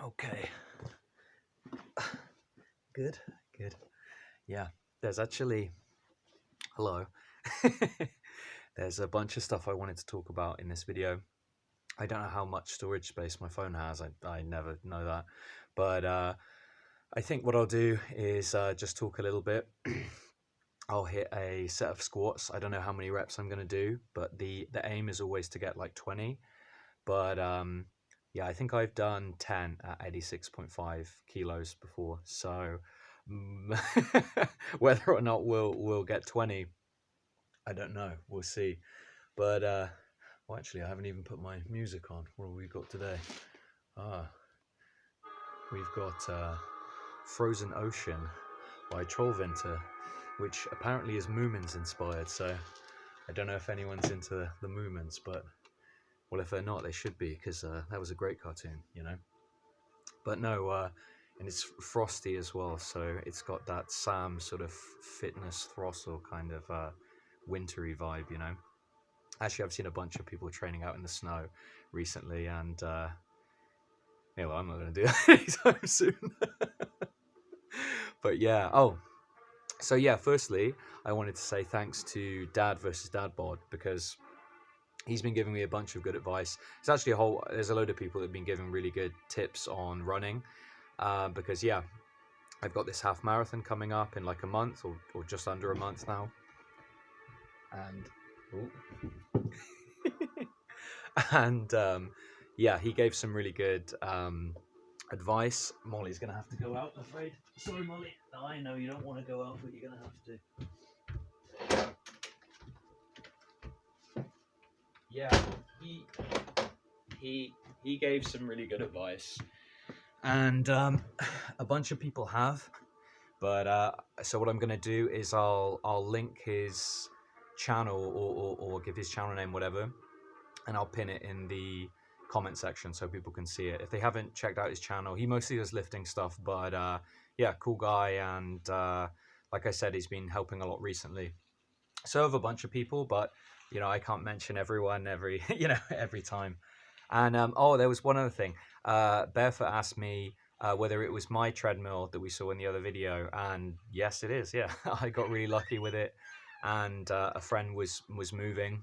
Okay. Good, good. Yeah, there's actually, hello. There's a bunch of stuff I wanted to talk about in this video. I don't know how much storage space my phone has. I never know that. But I think what I'll do is just talk a little bit. I'll hit a set of squats. I don't know how many reps I'm going to do, but the aim is always to get like 20. But yeah, I think I've done 10 at 86.5 kilos before. So whether or not we'll get 20, I don't know. We'll see. But well, actually, I haven't even put my music on. What have we got today? We've got Frozen Ocean by Trollvinter, which apparently is Moomins inspired. So I don't know if anyone's into the Moomins, but well, if they're not, they should be, because that was a great cartoon, you know. But no, and it's frosty as well, so it's got that Sam sort of fitness throstle kind of wintry vibe, you know. Actually, I've seen a bunch of people training out in the snow recently, and yeah, well, I'm not going to do that anytime soon. But yeah, oh, so yeah, firstly, I wanted to say thanks to Dad versus Dad Bod, because he's been giving me a bunch of good advice. It's actually there's a load of people that have been giving really good tips on running, because yeah, I've got this half marathon coming up in like a month or just under a month now. And and yeah, he gave some really good advice. Molly's gonna have to go out, I'm afraid. Sorry, Molly. I know you don't want to go out, but you're gonna have to. Yeah, he gave some really good advice, and a bunch of people have. But so what I'm gonna do is I'll link his channel or give his channel name, whatever, and I'll pin it in the comment section so people can see it. If they haven't checked out his channel, he mostly does lifting stuff, but yeah, cool guy, and like I said, he's been helping a lot recently. So have a bunch of people, but you know, I can't mention everyone every every time. And oh, there was one other thing. Barefoot asked me whether it was my treadmill that we saw in the other video, and yes, it is. Yeah, I got really lucky with it, and a friend was moving.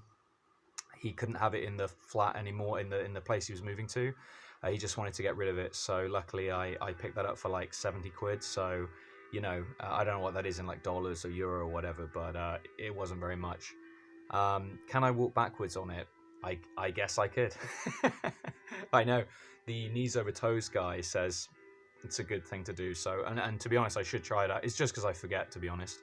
He couldn't have it in the flat anymore in the place he was moving to. He just wanted to get rid of it. So luckily, I picked that up for like 70 quid. So you know, I don't know what that is in like dollars or euro or whatever, but it wasn't very much. Can I walk backwards on it? I guess I could. I know the knees over toes guy says it's a good thing to do. So and to be honest, I should try that. It's just because I forget, to be honest.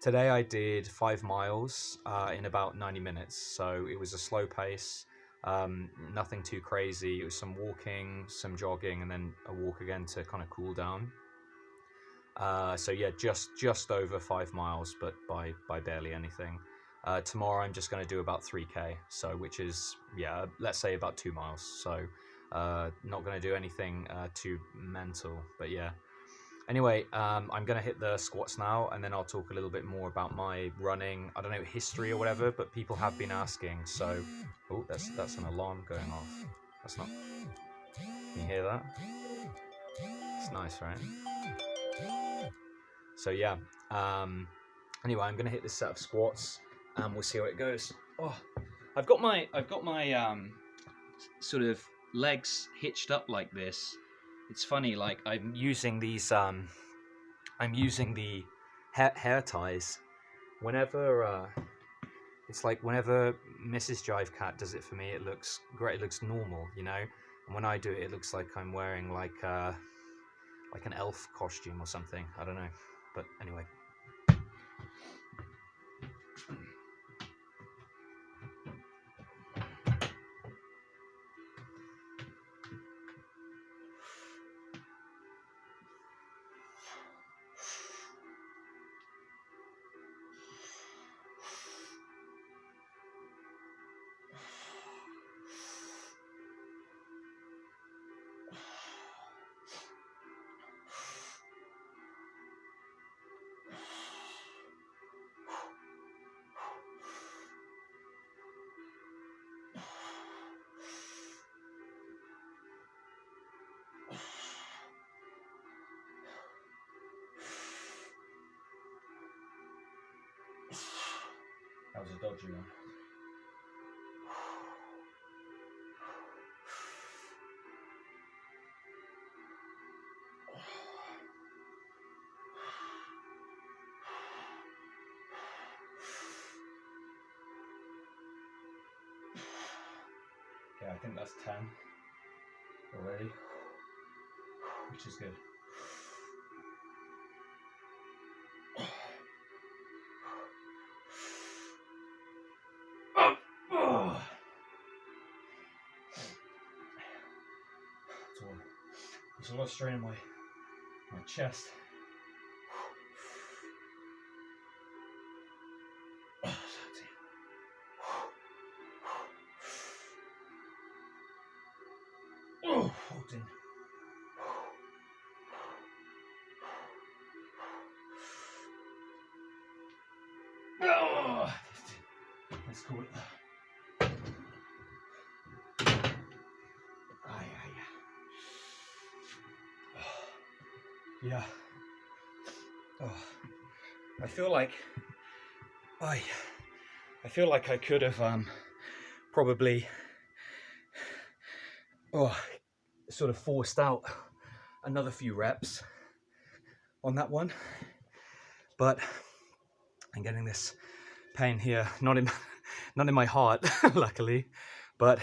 Today I did 5 miles in about 90 minutes, so it was a slow pace, nothing too crazy. It was some walking, some jogging, and then a walk again to kind of cool down. So yeah, just over 5 miles, but by barely anything. Tomorrow I'm just going to do about 3k, so which is, yeah, let's say about 2 miles. So not going to do anything too mental, but yeah. Anyway, I'm going to hit the squats now, and then I'll talk a little bit more about my running, I don't know, history or whatever, but people have been asking, so... Oh, that's an alarm going off. That's not... Can you hear that? It's nice, right? So yeah, anyway, I'm going to hit this set of squats, and we'll see how it goes. Oh, I've got my sort of legs hitched up like this. It's funny, like, I'm using these... I'm using the hair ties whenever it's like whenever Mrs. Jive Cat does it for me, it looks great. It looks normal, you know. And when I do it, it looks like I'm wearing like an elf costume or something. I don't know, but anyway. was a dodgy one. Okay, I think that's 10 already, which is good. There's a lot of strain in my chest. Oh, hold in. Oh, let's call it that. Yeah. Oh, I feel like I could have probably sort of forced out another few reps on that one, but I'm getting this pain here, not in my heart, luckily, but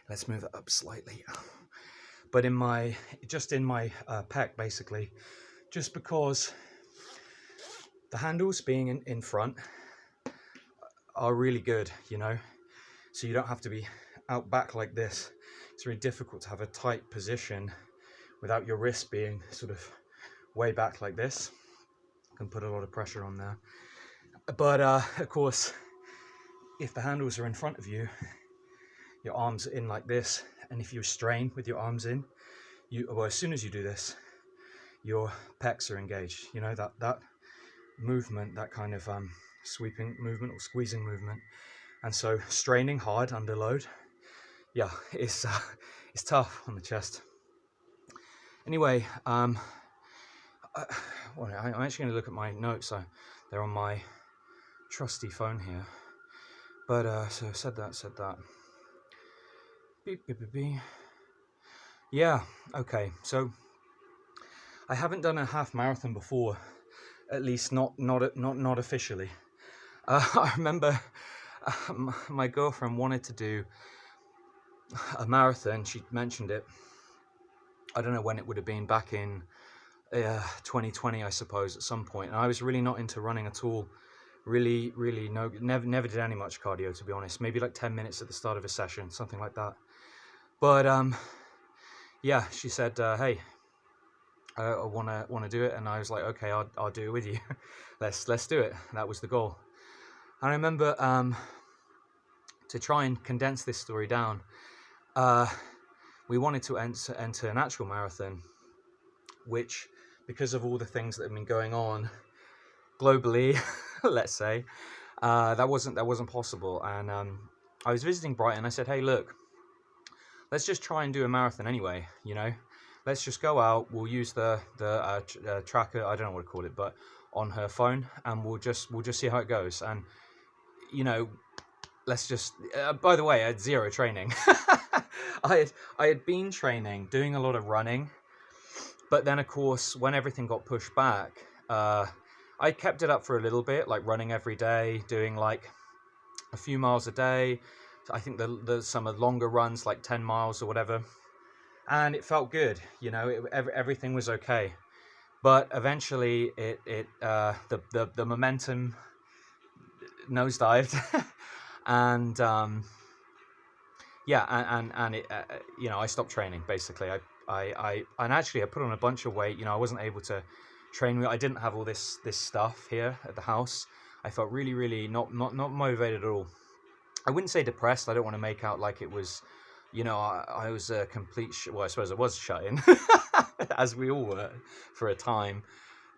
let's move it up slightly. But in my pec, basically, just because the handles being in front are really good, you know, so you don't have to be out back like this. It's really difficult to have a tight position without your wrist being sort of way back like this. Can put a lot of pressure on there. But of course, if the handles are in front of you, your arms are in like this, and if you strain with your arms in, as soon as you do this, your pecs are engaged. You know, that movement, that kind of sweeping movement or squeezing movement, and so straining hard under load, yeah, it's tough on the chest. Anyway, I'm actually going to look at my notes. They're on my trusty phone here. But so said that. Beep, beep, beep, beep. Yeah, okay. So I haven't done a half marathon before, at least not officially. I remember my girlfriend wanted to do a marathon. She mentioned it. I don't know when it would have been, back in 2020, I suppose, at some point. And I was really not into running at all. Really, never did any much cardio, to be honest. Maybe like 10 minutes at the start of a session, something like that. But yeah, she said, hey, I wanna do it, and I was like, okay, I'll do it with you. let's do it. That was the goal. And I remember to try and condense this story down, we wanted to enter an actual marathon, which, because of all the things that have been going on globally, let's say, that wasn't possible. And I was visiting Brighton. I said, hey, look, let's just try and do a marathon anyway, you know. Let's just go out, we'll use the tracker, I don't know what to call it, but on her phone, and we'll just see how it goes. And, you know, let's just, by the way, I had zero training. I had been training, doing a lot of running, but then, of course, when everything got pushed back, I kept it up for a little bit, like running every day, doing like a few miles a day. I think there's some of the longer runs, like 10 miles or whatever. And it felt good, you know, everything was okay. But eventually the momentum nosedived. And yeah, and it, you know, I stopped training, basically. I actually I put on a bunch of weight. You know, I wasn't able to train. I didn't have all this stuff here at the house. I felt really not motivated at all. I wouldn't say depressed. I don't want to make out like it was, you know, I was a complete well, I suppose I was shut in, as we all were for a time.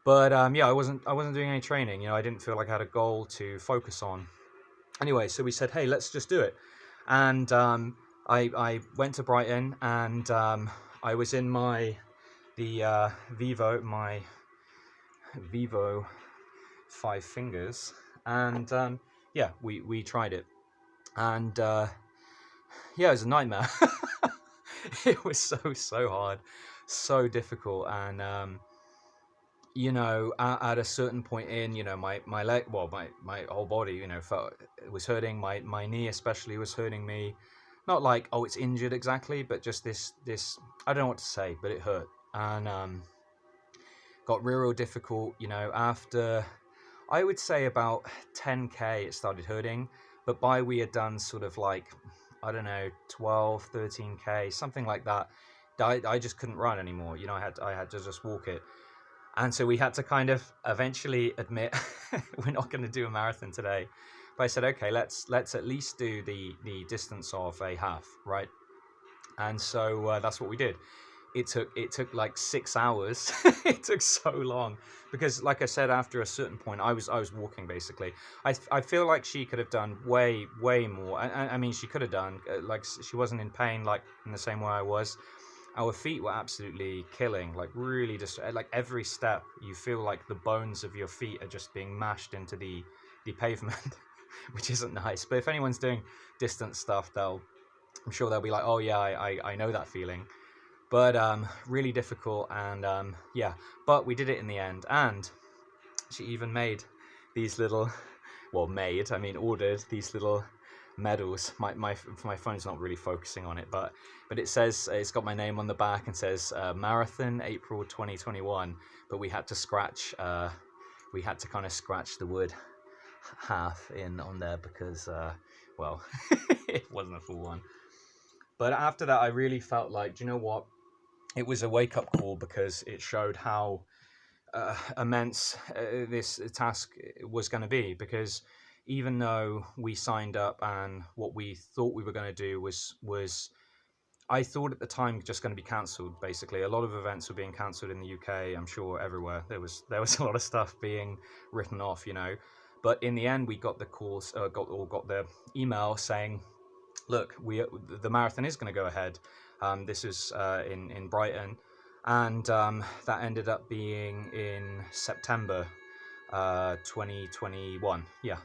But yeah, I wasn't doing any training. You know, I didn't feel like I had a goal to focus on. Anyway, so we said, hey, let's just do it. And I went to Brighton, and I was in my Vivo 5 fingers, and yeah, we tried it, and yeah, it was a nightmare. It was so hard, so difficult, and you know, at a certain point in, you know, my leg, well, my whole body, you know, felt it was hurting. My knee especially was hurting me. Not like, oh, it's injured exactly, but just this I don't know what to say, but it hurt, and got real difficult. You know, after I would say about 10k, it started hurting, but by we had done sort of like, I don't know, 12, 13k, something like that. I just couldn't run anymore. You know, I had to just walk it. And so we had to kind of eventually admit we're not going to do a marathon today. But I said, okay, let's at least do the distance of a half, right? And so that's what we did. It took like 6 hours. It took so long because, like I said, after a certain point, I was walking basically. I feel like she could have done way more. I mean, she could have done like she wasn't in pain like in the same way I was. Our feet were absolutely killing, like really just like every step you feel like the bones of your feet are just being mashed into the pavement, which isn't nice. But if anyone's doing distance stuff, I'm sure they'll be like, oh yeah, I know that feeling. But really difficult, and yeah, but we did it in the end. And she even made these little, well, made, I mean, ordered these little medals. My phone's not really focusing on it, but it says, it's got my name on the back and says Marathon April 2021. But we had to kind of scratch the word half in on there because well, it wasn't a full one. But after that, I really felt like, do you know what, it was a wake-up call, because it showed how immense this task was going to be. Because even though we signed up and what we thought we were going to do was I thought at the time just going to be cancelled. Basically, a lot of events were being cancelled in the UK. I'm sure everywhere there was a lot of stuff being written off, you know. But in the end, we got the calls, got the email saying, look, the marathon is going to go ahead. This is in Brighton, and that ended up being in September 2021. Yeah,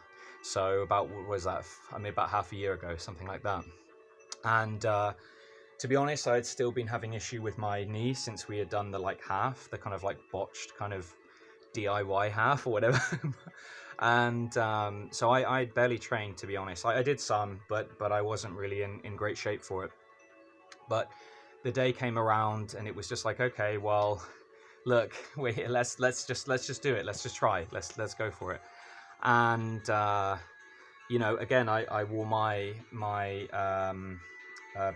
so about, what was that? I mean, about half a year ago, something like that. And to be honest, I had still been having issue with my knee since we had done the like half, the kind of like botched kind of DIY half or whatever. And so I barely trained, to be honest. I did some, but I wasn't really in great shape for it. But the day came around, and it was just like, okay, well, look, let's just do it. Let's just try. Let's go for it. And you know, again, I wore my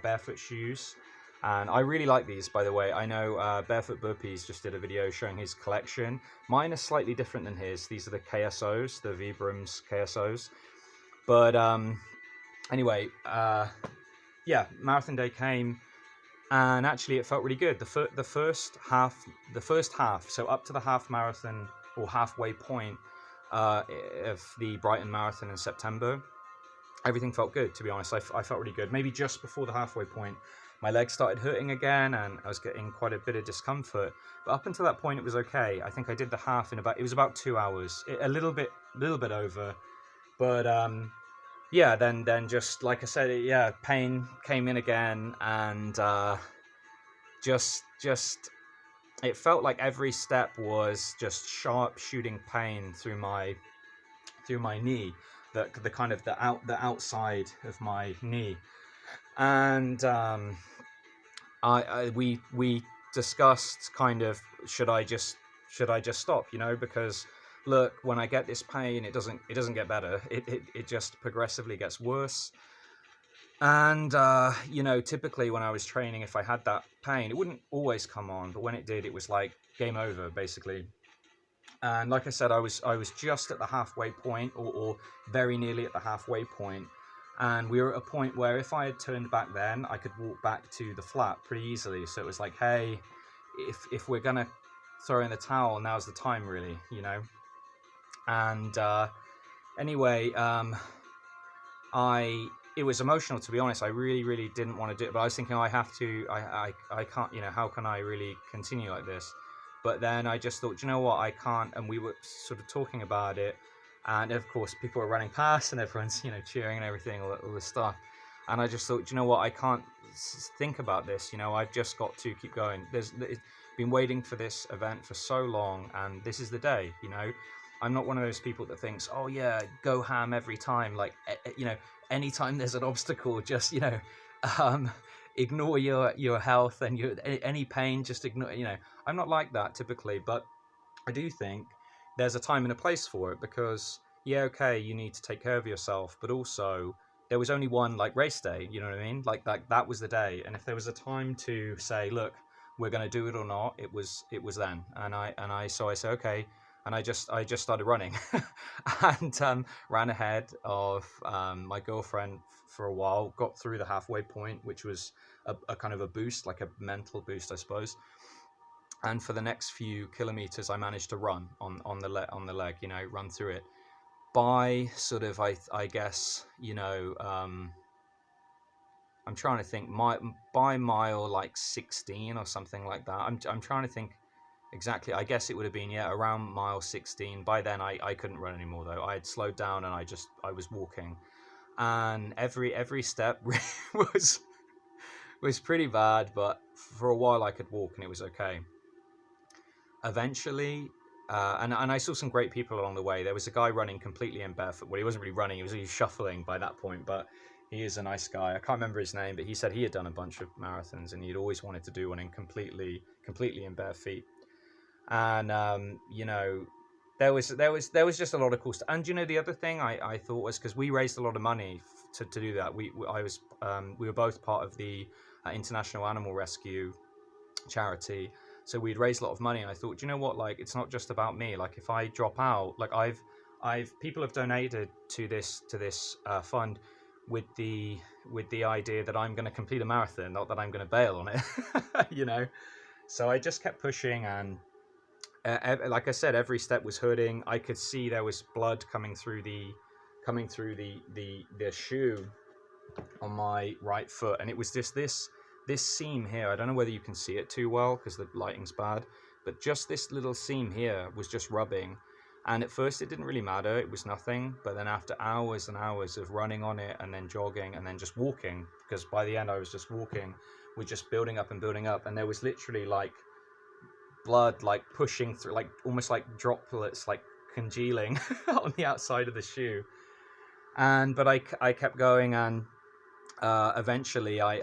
barefoot shoes. And I really like these, by the way. I know Barefoot Burpees just did a video showing his collection. Mine are slightly different than his. These are the KSOs, the Vibrams KSOs. But anyway, yeah, marathon day came, and actually it felt really good. The first half, so up to the half marathon or halfway point of the Brighton Marathon in September, everything felt good, to be honest. I felt really good. Maybe just before the halfway point, my legs started hurting again, and I was getting quite a bit of discomfort. But up until that point, it was okay. I think I did the half it was about 2 hours, a little bit over. But yeah, then just like I said, yeah, pain came in again, and just it felt like every step was just sharp shooting pain through my knee, the kind of the outside of my knee. And we discussed kind of, should I just stop, you know, because look, when I get this pain, it doesn't get better. It just progressively gets worse. And you know, typically when I was training, if I had that pain, it wouldn't always come on, but when it did, it was like game over basically. And like I said, I was just at the halfway point, or very nearly at the halfway point. And we were at a point where if I had turned back then, I could walk back to the flat pretty easily. So it was like, hey, if we're gonna throw in the towel, now's the time, really, you know. And anyway, it was emotional, to be honest. I really didn't want to do it, but I was thinking, I have to. I can't. You know, how can I really continue like this? But then I just thought, you know what, I can't. And we were sort of talking about it, And of course people are running past and everyone's, you know, cheering and everything, all this stuff. And I just thought, you know what, I can't think about this, you know, I've just got to keep going. There's been waiting for this event for so long, and this is the day, you know. I'm not one of those people that thinks, oh yeah, go ham every time, like, you know, anytime there's an obstacle, just, you know, um, ignore your health and your any pain, just ignore, you know. I'm not like that typically, but I do think there's a time and a place for it, because yeah, okay, you need to take care of yourself, but also there was only one like race day, you know what I mean? Like that was the day, and if there was a time to say, look, we're going to do it or not, it was then. And I said okay, and I just started running, and ran ahead of my girlfriend for a while, got through the halfway point, which was a kind of a boost, like a mental boost, I suppose. And for the next few kilometers I managed to run on the leg, you know, run through it by sort of, I guess, you know, I'm trying to think, by mile like 16 or something like that. I'm trying to think exactly. I guess it would have been, yeah, around mile 16. By then I couldn't run anymore though. I had slowed down, and I was walking, and every step was pretty bad, but for a while I could walk and it was okay. Eventually, and I saw some great people along the way. There was a guy running completely in barefoot. Well, he wasn't really running; he was shuffling by that point. But he is a nice guy. I can't remember his name, but he said he had done a bunch of marathons and he'd always wanted to do one in completely in bare feet. And you know, there was just a lot of cool stuff. And you know, the other thing I thought was, because we raised a lot of money to do that. We were both part of the International Animal Rescue charity, so we'd raised a lot of money, and I thought, you know what, like, it's not just about me. Like, if I drop out, like, I've people have donated to this fund with the idea that I'm going to complete a marathon, not that I'm going to bail on it. You know, so I just kept pushing, and like I said, every step was hurting. I could see there was blood coming through the shoe on my right foot, and it was just this seam here. I don't know whether you can see it too well because the lighting's bad, but just this little seam here was just rubbing. And at first it didn't really matter, it was nothing, but then after hours and hours of running on it and then jogging and then just walking, because by the end I was just walking, we're just building up and building up, and there was literally like blood like pushing through, like almost like droplets like congealing on the outside of the shoe. And but I kept going, and eventually I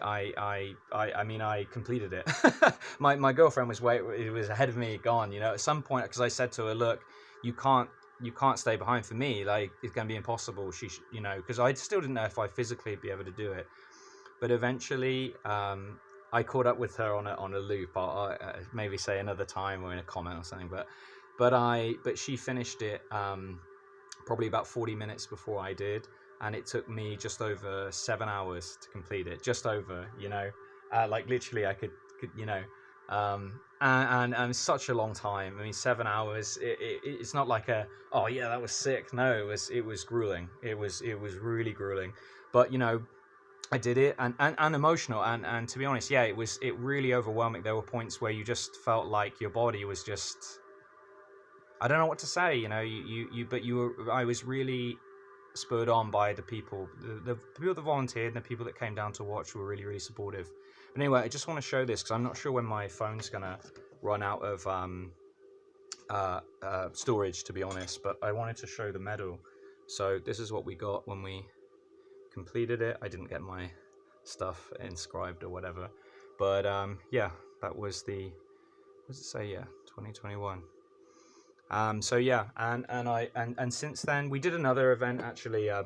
mean, I completed it. My girlfriend was ahead of me, gone, you know, at some point, because I said to her, look, you can't stay behind for me, like, it's going to be impossible. You know, because I still didn't know if I physically be able to do it. But eventually I caught up with her on a loop. I'll maybe say another time or in a comment or something, but she finished it probably about 40 minutes before I did, and it took me just over 7 hours to complete it. Just over, you know, like literally, I could you know, and such a long time. I mean, 7 hours. It's not like oh yeah, that was sick. No, it was grueling. It was really grueling. But you know, I did it, and emotional, and to be honest, yeah, it really overwhelming. There were points where you just felt like your body was just, I don't know what to say, you know, but I was really spurred on by the people, the people that volunteered and the people that came down to watch were really, really supportive. But anyway, I just want to show this because I'm not sure when my phone's gonna run out of storage, to be honest. But I wanted to show the medal. So this is what we got when we completed it. I didn't get my stuff inscribed or whatever, but yeah, that was the, what does it say? Yeah, 2021. So yeah, and since then we did another event, actually, a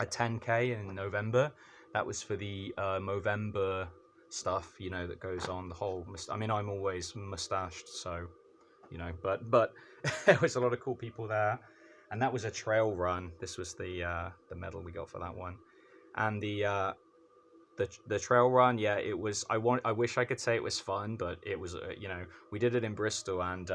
10K in November. That was for the Movember stuff, you know, that goes on, the whole I mean, I'm always mustached, so you know, but there was a lot of cool people there, and that was a trail run. This was the medal we got for that one. And the trail run, yeah, it was, I wish I could say it was fun, but it was, you know, we did it in Bristol, and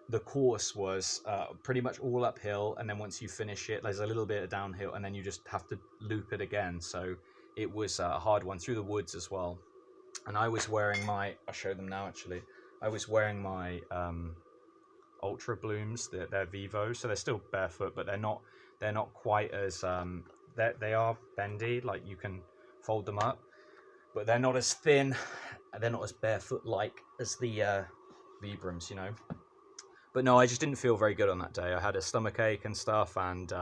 the course was pretty much all uphill, and then once you finish it, there's a little bit of downhill, and then you just have to loop it again. So it was a hard one, through the woods as well. And I was wearing my, I'll show them now, actually. I was wearing my Ultra Blooms. They're Vivo, so they're still barefoot, but they're not quite as they are bendy, like you can fold them up, but they're not as thin, they're not as barefoot like as the Vibrams, you know. But no, I just didn't feel very good on that day. I had a stomach ache and stuff, and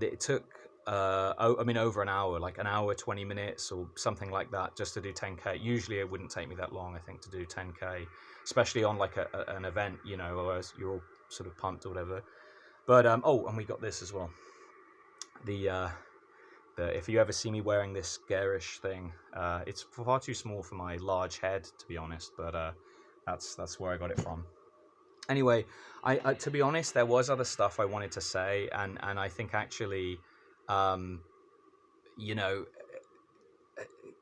it took over an hour, like an hour 20 minutes or something like that, just to do 10k. Usually it wouldn't take me that long, I think, to do 10k, especially on like an event, you know, or as you're all sort of pumped or whatever. But oh, and we got this as well, the if you ever see me wearing this garish thing, it's far too small for my large head, to be honest, but that's where I got it from. Anyway, I to be honest, there was other stuff I wanted to say, and I think actually, you know,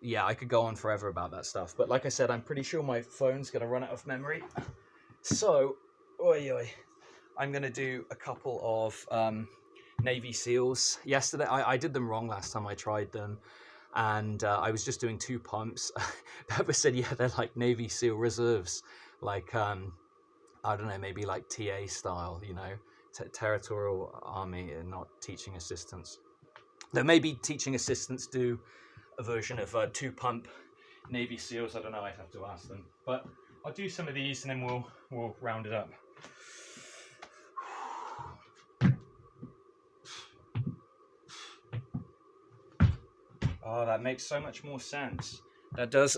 yeah, I could go on forever about that stuff, but like I said, I'm pretty sure my phone's gonna run out of memory, so I'm gonna do a couple of Navy SEALs. Yesterday, I did them wrong last time I tried them, and I was just doing 2 pumps. Pepper said, yeah, they're like Navy SEAL reserves, like I don't know, maybe like TA style, you know, territorial army, and not teaching assistants. Though maybe teaching assistants do a version of 2 pump Navy SEALs. I don't know, I'd have to ask them. But I'll do some of these and then we'll round it up. Oh, that makes so much more sense. That does.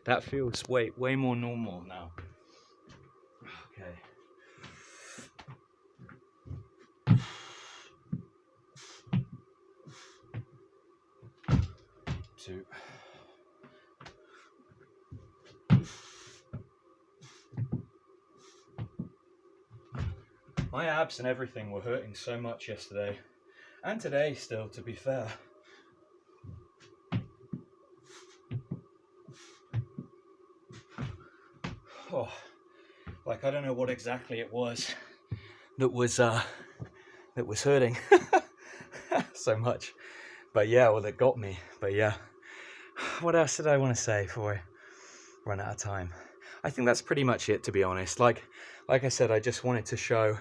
that feels way more normal now. Okay. 2. My abs and everything were hurting so much yesterday, and today still, to be fair. Oh, like I don't know what exactly it was that was hurting so much, but yeah, well, it got me. But yeah, what else did I want to say before I run out of time? I think that's pretty much it, to be honest. Like I said, I just wanted to show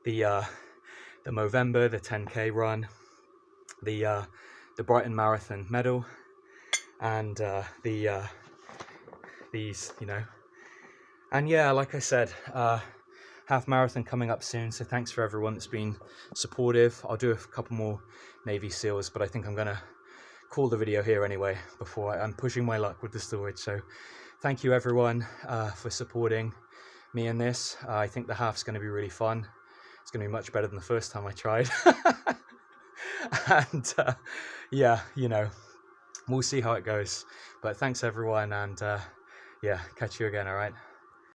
the Movember, the 10k run, the Brighton Marathon medal, and these, you know. And yeah, like I said, half marathon coming up soon, so thanks for everyone that's been supportive. I'll do a couple more Navy SEALs, but I think I'm gonna call the video here anyway, before I'm pushing my luck with the storage. So thank you everyone for supporting me in this. I think the half's gonna be really fun. It's gonna be much better than the first time I tried. And yeah, you know, we'll see how it goes. But thanks everyone, and yeah, catch you again, all right?